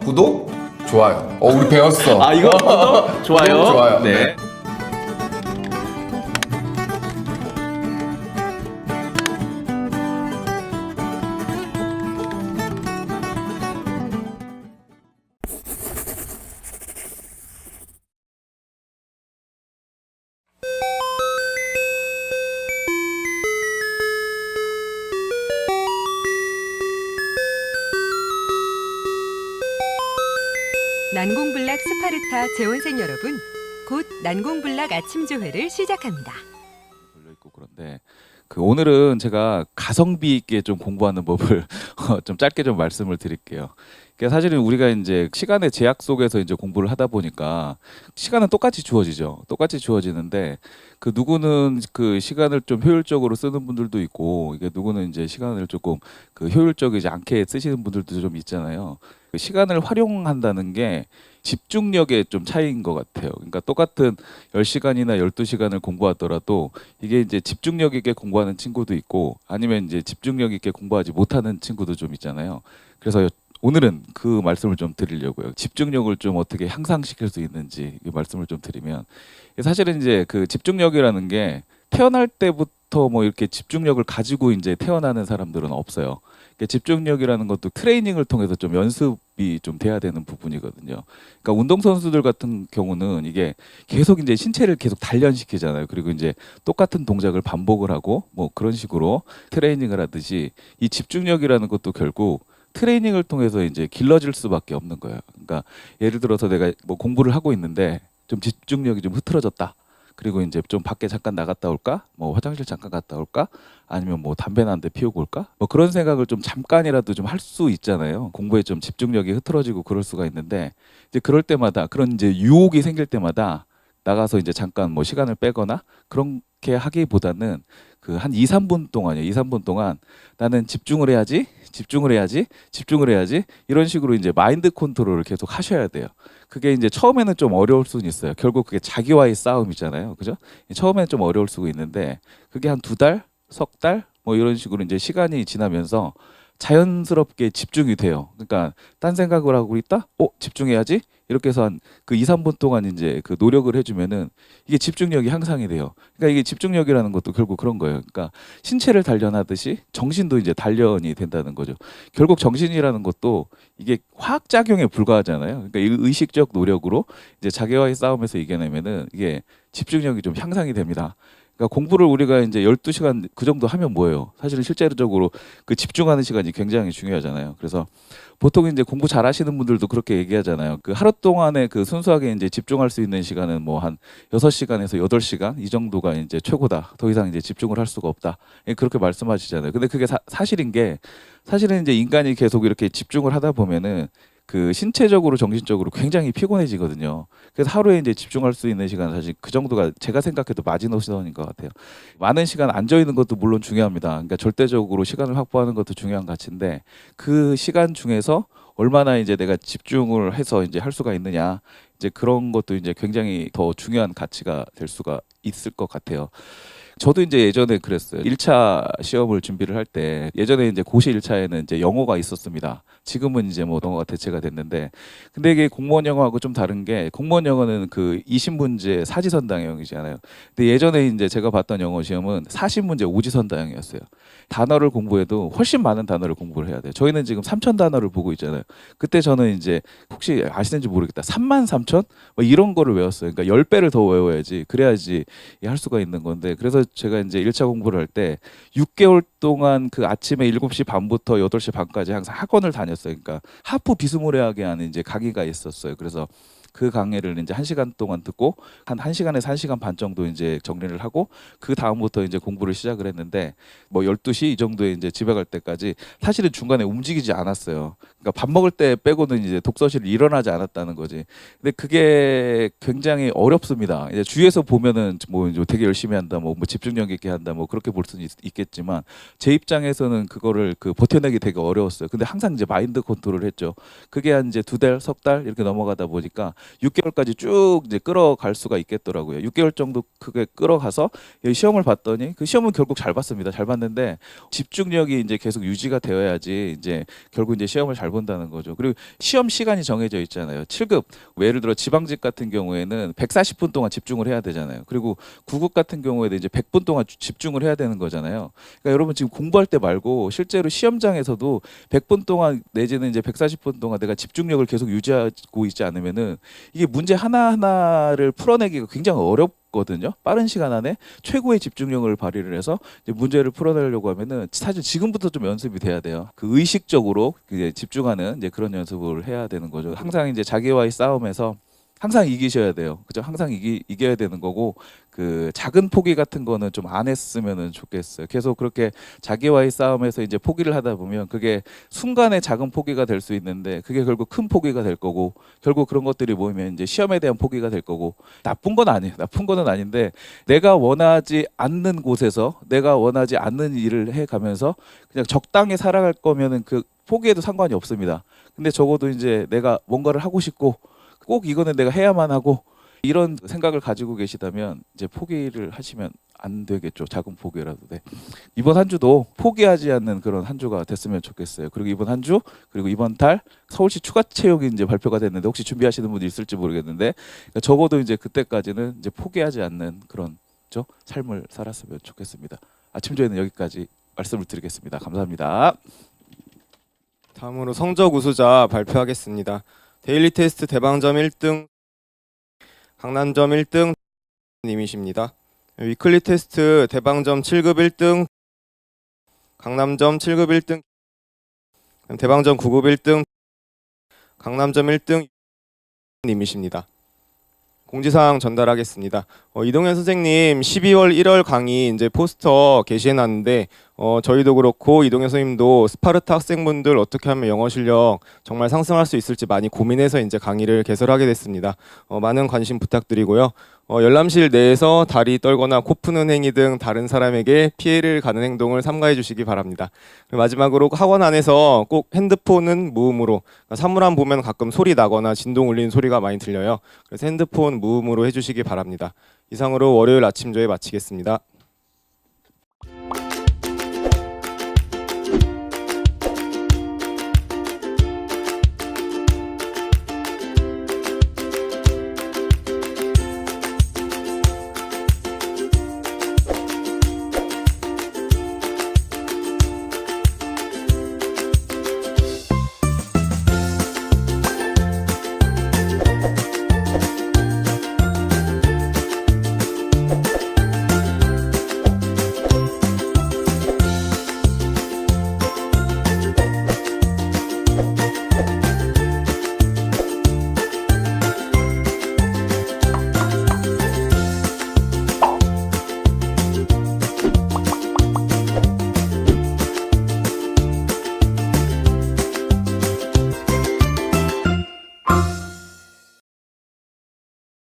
구독, 좋아요. 우리 배웠어. 아 이거 구독, 좋아요. 구독, 좋아요. 네. 난공불락 스파르타 재원생 여러분, 곧 난공불락 아침조회를 시작합니다. 걸려 있고 그런데 오늘은 제가 가성비 있게 좀 공부하는 법을 좀 짧게 좀 말씀을 드릴게요. 그러니까 사실은 우리가 이제 시간의 제약 속에서 이제 공부를 하다 보니까 시간은 똑같이 주어지죠. 똑같이 주어지는데 그 누구는 그 시간을 좀 효율적으로 쓰는 분들도 있고 이게 누구는 이제 시간을 조금 그 효율적이지 않게 쓰시는 분들도 좀 있잖아요. 그 시간을 활용한다는 게 집중력의 좀 차이인 것 같아요. 그러니까 똑같은 10시간이나 12시간을 공부하더라도 이게 이제 집중력 있게 공부하는 친구도 있고 아니면 이제 집중력 있게 공부하지 못하는 친구도 좀 있잖아요. 그래서 오늘은 그 말씀을 좀 드리려고요. 집중력을 좀 어떻게 향상시킬 수 있는지 이 말씀을 좀 드리면 사실은 이제 그 집중력이라는 게 태어날 때부터 뭐 이렇게 집중력을 가지고 이제 태어나는 사람들은 없어요. 집중력이라는 것도 트레이닝을 통해서 좀 연습이 좀 돼야 되는 부분이거든요. 그러니까 운동선수들 같은 경우는 이게 계속 이제 신체를 계속 단련시키잖아요. 그리고 이제 똑같은 동작을 반복을 하고 뭐 그런 식으로 트레이닝을 하듯이 이 집중력이라는 것도 결국 트레이닝을 통해서 이제 길러질 수밖에 없는 거예요. 그러니까 예를 들어서 내가 뭐 공부를 하고 있는데 좀 집중력이 좀 흐트러졌다. 그리고 이제 좀 밖에 잠깐 나갔다 올까? 뭐 화장실 잠깐 갔다 올까? 아니면 뭐 담배나 한 대 피우고 올까? 뭐 그런 생각을 좀 잠깐이라도 좀 할 수 있잖아요. 공부에 좀 집중력이 흐트러지고 그럴 수가 있는데 이제 그럴 때마다 그런 이제 유혹이 생길 때마다 나가서 이제 잠깐 뭐 시간을 빼거나 그렇게 하기보다는 그 한 2, 3분 동안이요. 2, 3분 동안 나는 집중을 해야지. 집중을 해야지. 집중을 해야지. 이런 식으로 이제 마인드 컨트롤을 계속 하셔야 돼요. 그게 이제 처음에는 좀 어려울 수는 있어요. 결국 그게 자기와의 싸움이잖아요. 그죠? 처음에는 좀 어려울 수가 있는데 그게 한 2달, 석 달 뭐 이런 식으로 이제 시간이 지나면서 자연스럽게 집중이 돼요. 그러니까 딴 생각을 하고 있다? 집중해야지. 이렇게 해서 한 그 2, 3분 동안 이제 그 노력을 해주면은 이게 집중력이 향상이 돼요. 그러니까 이게 집중력이라는 것도 결국 그런 거예요. 그러니까 신체를 단련하듯이 정신도 이제 단련이 된다는 거죠. 결국 정신이라는 것도 이게 화학 작용에 불과하잖아요. 그러니까 이 의식적 노력으로 이제 자기와의 싸움에서 이겨내면은 이게 집중력이 좀 향상이 됩니다. 그러니까 공부를 우리가 이제 12시간 그 정도 하면 뭐예요? 사실은 실제적으로 그 집중하는 시간이 굉장히 중요하잖아요. 그래서 보통 이제 공부 잘 하시는 분들도 그렇게 얘기하잖아요. 그 하루 동안에 그 순수하게 이제 집중할 수 있는 시간은 뭐 한 6시간에서 8시간 이 정도가 이제 최고다. 더 이상 이제 집중을 할 수가 없다. 그렇게 말씀하시잖아요. 근데 그게 사실인 게 사실은 이제 인간이 계속 이렇게 집중을 하다 보면은 그 신체적으로 정신적으로 굉장히 피곤해지거든요. 그래서 하루에 이제 집중할 수 있는 시간 사실 그 정도가 제가 생각해도 마지노선인 것 같아요. 많은 시간 앉아 있는 것도 물론 중요합니다. 그러니까 절대적으로 시간을 확보하는 것도 중요한 가치인데 그 시간 중에서 얼마나 이제 내가 집중을 해서 이제 할 수가 있느냐 이제 그런 것도 이제 굉장히 더 중요한 가치가 될 수가 있을 것 같아요. 저도 이제 예전에 그랬어요. 1차 시험을 준비를 할 때 예전에 이제 고시 1차에는 이제 영어가 있었습니다. 지금은 이제 뭐 영어가 대체가 됐는데 근데 이게 공무원 영어하고 좀 다른 게 공무원 영어는 그 20문제 사지선다형이잖아요. 근데 예전에 이제 제가 봤던 영어 시험은 40문제 오지선다형이었어요. 단어를 공부해도 훨씬 많은 단어를 공부를 해야 돼요. 저희는 지금 3천 단어를 보고 있잖아요. 그때 저는 이제 혹시 아시는지 모르겠다. 33,000? 뭐 이런 거를 외웠어요. 그러니까 10배를 더 외워야지. 그래야지 할 수가 있는 건데 그래서 제가 이제 1차 공부를 할 때 6개월 동안 그 아침에 7시 반부터 8시 반까지 항상 학원을 다녔어요. 그러니까 하프 비스무리하게 하는 이제 강의가 있었어요. 그래서 그 강의를 이제 1시간 동안 듣고 한 1시간에서 1시간 반 정도 이제 정리를 하고 그 다음부터 이제 공부를 시작을 했는데 뭐 12시 이 정도에 이제 집에 갈 때까지 사실은 중간에 움직이지 않았어요. 그러니까 밥 먹을 때 빼고는 이제 독서실을 일어나지 않았다는 거지. 근데 그게 굉장히 어렵습니다. 이제 주위에서 보면은 뭐 되게 열심히 한다, 뭐 집중력 있게 한다, 뭐 그렇게 볼 수는 있겠지만 제 입장에서는 그거를 그 버텨내기 되게 어려웠어요. 근데 항상 이제 마인드 컨트롤을 했죠. 그게 한 이제 2달, 석 달 이렇게 넘어가다 보니까 6개월까지 쭉 이제 끌어갈 수가 있겠더라고요. 6개월 정도 크게 끌어가서 시험을 봤더니 그 시험은 결국 잘 봤습니다. 잘 봤는데 집중력이 이제 계속 유지가 되어야지 이제 결국 이제 시험을 잘 본다는 거죠. 그리고 시험 시간이 정해져 있잖아요. 7급 예를 들어 지방직 같은 경우에는 140분 동안 집중을 해야 되잖아요. 그리고 9급 같은 경우에도 이제 100분 동안 집중을 해야 되는 거잖아요. 그러니까 여러분 지금 공부할 때 말고 실제로 시험장에서도 100분 동안 내지는 이제 140분 동안 내가 집중력을 계속 유지하고 있지 않으면은 이게 문제 하나하나를 풀어내기가 굉장히 어렵거든요. 빠른 시간 안에 최고의 집중력을 발휘를 해서 이제 문제를 풀어내려고 하면은 사실 지금부터 좀 연습이 돼야 돼요. 그 의식적으로 이제 집중하는 이제 그런 연습을 해야 되는 거죠. 항상 이제 자기와의 싸움에서 항상 이기셔야 돼요. 그죠? 항상 이겨야 되는 거고 그 작은 포기 같은 거는 좀 안 했으면은 좋겠어요. 계속 그렇게 자기와의 싸움에서 이제 포기를 하다 보면 그게 순간의 작은 포기가 될 수 있는데 그게 결국 큰 포기가 될 거고 결국 그런 것들이 모이면 이제 시험에 대한 포기가 될 거고 나쁜 건 아니에요. 나쁜 거는 아닌데 내가 원하지 않는 곳에서 내가 원하지 않는 일을 해 가면서 그냥 적당히 살아갈 거면은 그 포기해도 상관이 없습니다. 근데 적어도 이제 내가 뭔가를 하고 싶고 꼭 이거는 내가 해야만 하고 이런 생각을 가지고 계시다면 이제 포기를 하시면 안 되겠죠. 작은 포기라도. 네. 이번 한 주도 포기하지 않는 그런 한 주가 됐으면 좋겠어요. 그리고 이번 한 주 그리고 이번 달 서울시 추가 채용이 이제 발표가 됐는데 혹시 준비하시는 분이 있을지 모르겠는데 그러니까 적어도 이제 그때까지는 이제 포기하지 않는 그런 삶을 살았으면 좋겠습니다. 아침 조회는 여기까지 말씀을 드리겠습니다. 감사합니다. 다음으로 성적 우수자 발표하겠습니다. 데일리 테스트 대방점 1등 강남점 1등 님이십니다. 위클리 테스트 대방점 7급 1등 강남점 7급 1등 대방점 9급 1등 강남점 1등 님이십니다. 공지사항 전달하겠습니다. 이동현 선생님 12월 1월 강의 이제 포스터 게시해놨는데 저희도 그렇고 이동현 선생님도 스파르타 학생분들 어떻게 하면 영어 실력 정말 상승할 수 있을지 많이 고민해서 이제 강의를 개설하게 됐습니다. 많은 관심 부탁드리고요. 열람실 내에서 다리 떨거나 코 푸는 행위 등 다른 사람에게 피해를 가는 행동을 삼가해 주시기 바랍니다. 마지막으로 학원 안에서 꼭 핸드폰은 무음으로, 사물함 보면 가끔 소리 나거나 진동 울리는 소리가 많이 들려요. 그래서 핸드폰 무음으로 해주시기 바랍니다. 이상으로 월요일 아침 조회 마치겠습니다.